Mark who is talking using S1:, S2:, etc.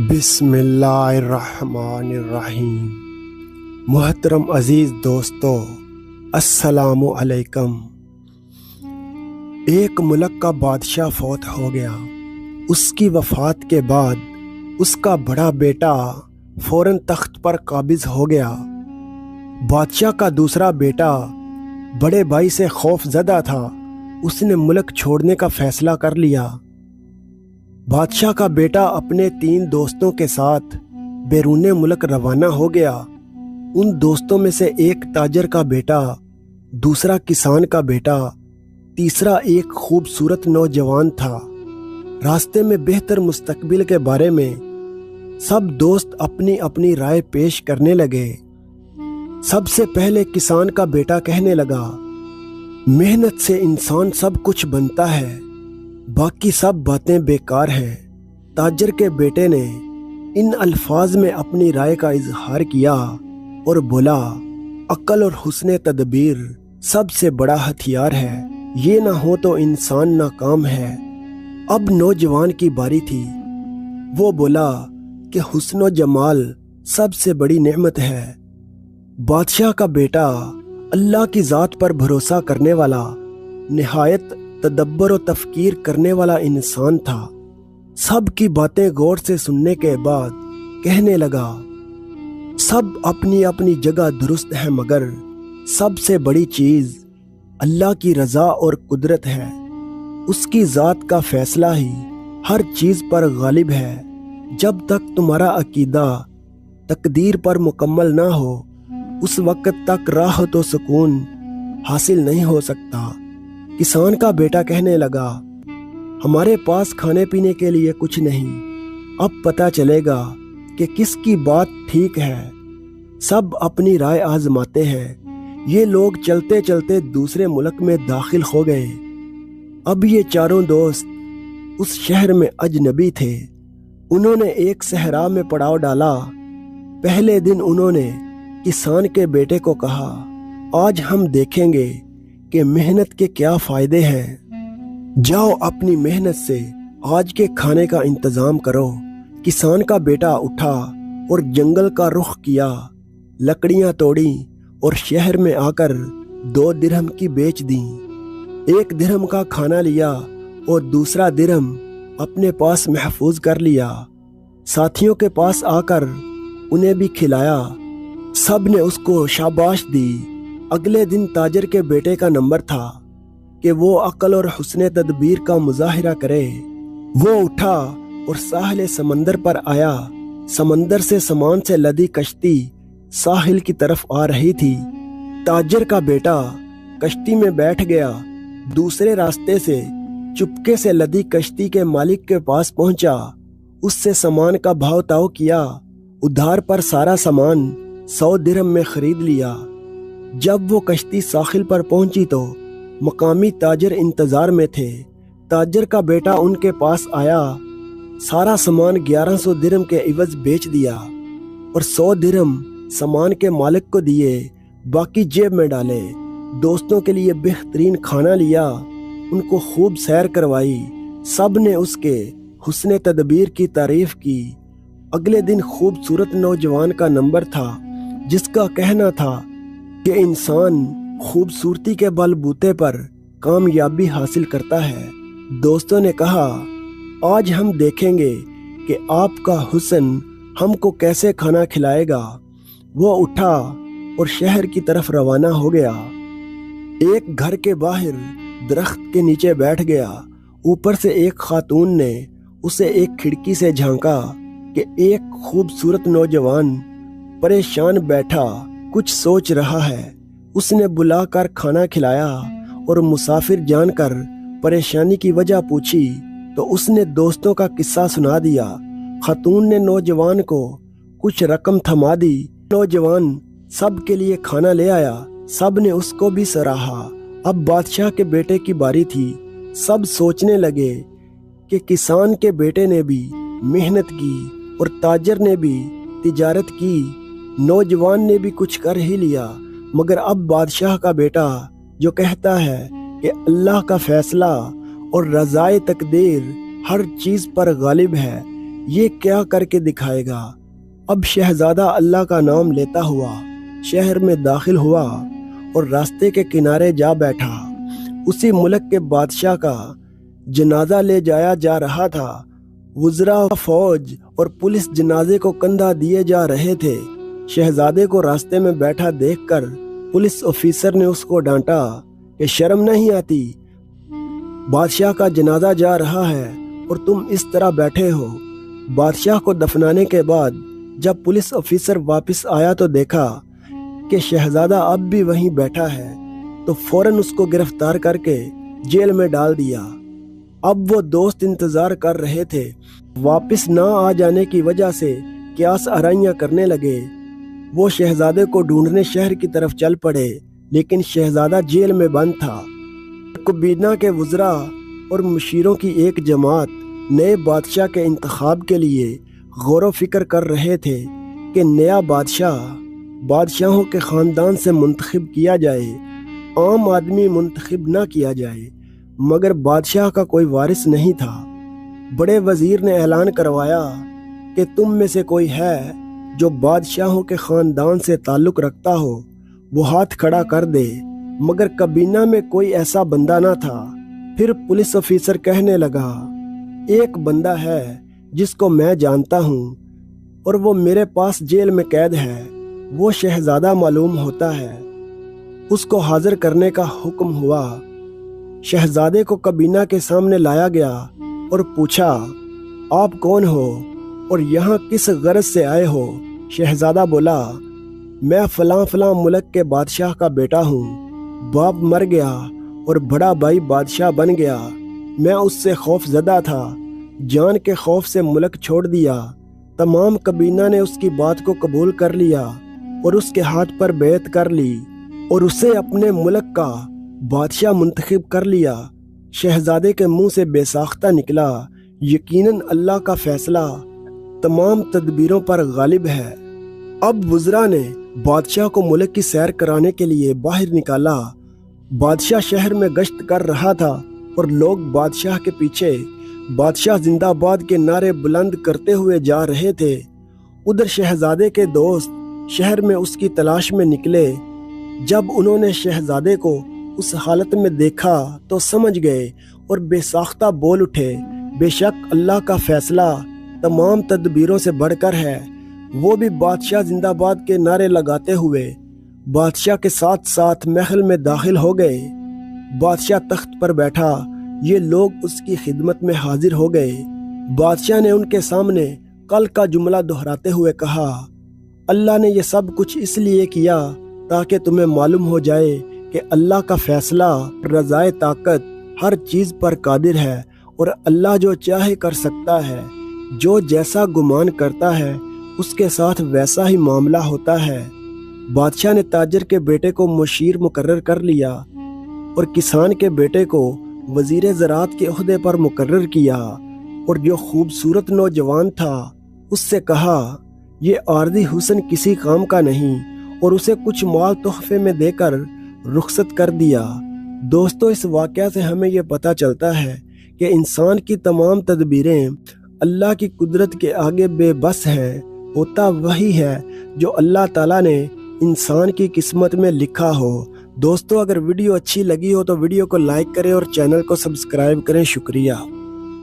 S1: بسم اللہ الرحمن الرحیم۔ محترم عزیز دوستو، السلام علیکم۔ ایک ملک کا بادشاہ فوت ہو گیا۔ اس کی وفات کے بعد اس کا بڑا بیٹا فوراً تخت پر قابض ہو گیا۔ بادشاہ کا دوسرا بیٹا بڑے بھائی سے خوف زدہ تھا۔ اس نے ملک چھوڑنے کا فیصلہ کر لیا۔ بادشاہ کا بیٹا اپنے 3 دوستوں کے ساتھ بیرون ملک روانہ ہو گیا۔ ان دوستوں میں سے ایک تاجر کا بیٹا، دوسرا کسان کا بیٹا، تیسرا ایک خوبصورت نوجوان تھا۔ راستے میں بہتر مستقبل کے بارے میں سب دوست اپنی اپنی رائے پیش کرنے لگے۔ سب سے پہلے کسان کا بیٹا کہنے لگا، محنت سے انسان سب کچھ بنتا ہے، باقی سب باتیں بیکار ہیں۔ تاجر کے بیٹے نے ان الفاظ میں اپنی رائے کا اظہار کیا اور بولا، عقل اور حسن تدبیر سب سے بڑا ہتھیار ہے، یہ نہ ہو تو انسان ناکام ہے۔ اب نوجوان کی باری تھی۔ وہ بولا کہ حسن و جمال سب سے بڑی نعمت ہے۔ بادشاہ کا بیٹا اللہ کی ذات پر بھروسہ کرنے والا، نہایت تدبر و تفکیر کرنے والا انسان تھا۔ سب کی باتیں غور سے سننے کے بعد کہنے لگا، سب اپنی اپنی جگہ درست ہے، مگر سب سے بڑی چیز اللہ کی رضا اور قدرت ہے۔ اس کی ذات کا فیصلہ ہی ہر چیز پر غالب ہے۔ جب تک تمہارا عقیدہ تقدیر پر مکمل نہ ہو، اس وقت تک راحت و سکون حاصل نہیں ہو سکتا۔ کسان کا بیٹا کہنے لگا، ہمارے پاس کھانے پینے کے لیے کچھ نہیں، اب پتہ چلے گا کہ کس کی بات ٹھیک ہے۔ سب اپنی رائے آزماتے ہیں۔ یہ لوگ چلتے چلتے دوسرے ملک میں داخل ہو گئے۔ اب یہ چاروں دوست اس شہر میں اجنبی تھے۔ انہوں نے ایک صحرا میں پڑاؤ ڈالا۔ پہلے دن انہوں نے کسان کے بیٹے کو کہا، آج ہم دیکھیں گے کہ محنت کے کیا فائدے ہیں۔ جاؤ اپنی محنت سے آج کے کھانے کا انتظام کرو۔ کسان کا بیٹا اٹھا اور جنگل کا رخ کیا، لکڑیاں توڑیں اور شہر میں آ کر 2 درہم کی بیچ دیں۔ 1 درہم کا کھانا لیا اور دوسرا درہم اپنے پاس محفوظ کر لیا۔ ساتھیوں کے پاس آ کر انہیں بھی کھلایا۔ سب نے اس کو شاباش دی۔ اگلے دن تاجر کے بیٹے کا نمبر تھا کہ وہ عقل اور حسن تدبیر کا مظاہرہ کرے۔ وہ اٹھا اور ساحل سمندر پر آیا۔ سمندر سے سامان سے لدی کشتی ساحل کی طرف آ رہی تھی۔ تاجر کا بیٹا کشتی میں بیٹھ گیا۔ دوسرے راستے سے چپکے سے لدی کشتی کے مالک کے پاس پہنچا۔ اس سے سامان کا بھاؤ تاؤ کیا۔ ادھار پر سارا سامان 100 درہم میں خرید لیا۔ جب وہ کشتی ساحل پر پہنچی تو مقامی تاجر انتظار میں تھے۔ تاجر کا بیٹا ان کے پاس آیا۔ سارا سامان 1100 درہم کے عوض بیچ دیا اور 100 درہم سامان کے مالک کو دیے، باقی جیب میں ڈالے۔ دوستوں کے لیے بہترین کھانا لیا، ان کو خوب سیر کروائی۔ سب نے اس کے حسن تدبیر کی تعریف کی۔ اگلے دن خوبصورت نوجوان کا نمبر تھا، جس کا کہنا تھا کہ انسان خوبصورتی کے بل بوتے پر کامیابی حاصل کرتا ہے۔ دوستوں نے کہا، آج ہم دیکھیں گے کہ آپ کا حسن ہم کو کیسے کھانا کھلائے گا۔ وہ اٹھا اور شہر کی طرف روانہ ہو گیا۔ ایک گھر کے باہر درخت کے نیچے بیٹھ گیا۔ اوپر سے ایک خاتون نے اسے ایک کھڑکی سے جھانکا کہ ایک خوبصورت نوجوان پریشان بیٹھا کچھ سوچ رہا ہے۔ اس نے بلا کر کھانا کھلایا اور مسافر جان کر پریشانی کی وجہ پوچھی تو اس نے دوستوں کا قصہ سنا دیا۔ خاتون نے نوجوان کو کچھ رقم تھما دی۔ نوجوان سب کے لیے کھانا لے آیا۔ سب نے اس کو بھی سراہا۔ اب بادشاہ کے بیٹے کی باری تھی۔ سب سوچنے لگے کہ کسان کے بیٹے نے بھی محنت کی اور تاجر نے بھی تجارت کی، نوجوان نے بھی کچھ کر ہی لیا، مگر اب بادشاہ کا بیٹا جو کہتا ہے کہ اللہ کا فیصلہ اور رضائے تقدیر ہر چیز پر غالب ہے، یہ کیا کر کے دکھائے گا۔ اب شہزادہ اللہ کا نام لیتا ہوا شہر میں داخل ہوا اور راستے کے کنارے جا بیٹھا۔ اسی ملک کے بادشاہ کا جنازہ لے جایا جا رہا تھا۔ وزراء، فوج اور پولیس جنازے کو کندھا دیے جا رہے تھے۔ شہزادے کو راستے میں بیٹھا دیکھ کر پولیس آفیسر نے اس کو ڈانٹا کہ شرم نہیں آتی، بادشاہ کا جنازہ جا رہا ہے اور تم اس طرح بیٹھے ہو۔ بادشاہ کو دفنانے کے بعد جب پولیس آفیسر واپس آیا تو دیکھا کہ شہزادہ اب بھی وہیں بیٹھا ہے، تو فوراً اس کو گرفتار کر کے جیل میں ڈال دیا۔ اب وہ دوست انتظار کر رہے تھے۔ واپس نہ آ جانے کی وجہ سے قیاس آرائیاں کرنے لگے۔ وہ شہزادے کو ڈھونڈنے شہر کی طرف چل پڑے، لیکن شہزادہ جیل میں بند تھا۔ کابینہ کے وزراء اور مشیروں کی ایک جماعت نئے بادشاہ کے انتخاب کے لیے غور و فکر کر رہے تھے کہ نیا بادشاہ بادشاہوں کے خاندان سے منتخب کیا جائے، عام آدمی منتخب نہ کیا جائے۔ مگر بادشاہ کا کوئی وارث نہیں تھا۔ بڑے وزیر نے اعلان کروایا کہ تم میں سے کوئی ہے جو بادشاہوں کے خاندان سے تعلق رکھتا ہو، وہ ہاتھ کھڑا کر دے۔ مگر کابینہ میں کوئی ایسا بندہ نہ تھا۔ پھر پولیس آفیسر کہنے لگا، ایک بندہ ہے جس کو میں جانتا ہوں اور وہ میرے پاس جیل میں قید ہے، وہ شہزادہ معلوم ہوتا ہے۔ اس کو حاضر کرنے کا حکم ہوا۔ شہزادے کو کابینہ کے سامنے لایا گیا اور پوچھا، آپ کون ہو اور یہاں کس غرض سے آئے ہو؟ شہزادہ بولا، میں فلاں فلاں ملک کے بادشاہ کا بیٹا ہوں، باپ مر گیا اور بڑا بھائی بادشاہ بن گیا، میں اس سے خوف زدہ تھا، جان کے خوف سے ملک چھوڑ دیا۔ تمام کابینہ نے اس کی بات کو قبول کر لیا اور اس کے ہاتھ پر بیعت کر لی اور اسے اپنے ملک کا بادشاہ منتخب کر لیا۔ شہزادے کے منہ سے بے ساختہ نکلا، یقیناً اللہ کا فیصلہ تمام تدبیروں پر غالب ہے۔ اب وزراء نے بادشاہ کو ملک کی سیر کرانے کے لیے باہر نکالا۔ بادشاہ شہر میں گشت کر رہا تھا اور لوگ بادشاہ کے پیچھے بادشاہ زندہ باد کے نعرے بلند کرتے ہوئے جا رہے تھے۔ ادھر شہزادے کے دوست شہر میں اس کی تلاش میں نکلے۔ جب انہوں نے شہزادے کو اس حالت میں دیکھا تو سمجھ گئے اور بے ساختہ بول اٹھے، بے شک اللہ کا فیصلہ تمام تدبیروں سے بڑھ کر ہے۔ وہ بھی بادشاہ زندہ باد کے نعرے لگاتے ہوئے بادشاہ کے ساتھ ساتھ محل میں داخل ہو گئے۔ بادشاہ تخت پر بیٹھا، یہ لوگ اس کی خدمت میں حاضر ہو گئے۔ بادشاہ نے ان کے سامنے کل کا جملہ دہراتے ہوئے کہا، اللہ نے یہ سب کچھ اس لیے کیا تاکہ تمہیں معلوم ہو جائے کہ اللہ کا فیصلہ رضائے طاقت ہر چیز پر قادر ہے اور اللہ جو چاہے کر سکتا ہے۔ جو جیسا گمان کرتا ہے اس کے ساتھ ویسا ہی معاملہ ہوتا ہے۔ بادشاہ نے تاجر کے بیٹے کو مشیر مقرر کر لیا اور کسان کے بیٹے کو وزیر زراعت کے عہدے پر مقرر کیا، اور جو خوبصورت نوجوان تھا اس سے کہا، یہ عارضی حسن کسی کام کا نہیں، اور اسے کچھ مال تحفے میں دے کر رخصت کر دیا۔ دوستو، اس واقعہ سے ہمیں یہ پتہ چلتا ہے کہ انسان کی تمام تدبیریں اللہ کی قدرت کے آگے بے بس ہیں۔ ہوتا وہی ہے جو اللہ تعالیٰ نے انسان کی قسمت میں لکھا ہو۔ دوستو، اگر ویڈیو اچھی لگی ہو تو ویڈیو کو لائک کریں اور چینل کو سبسکرائب کریں۔ شکریہ۔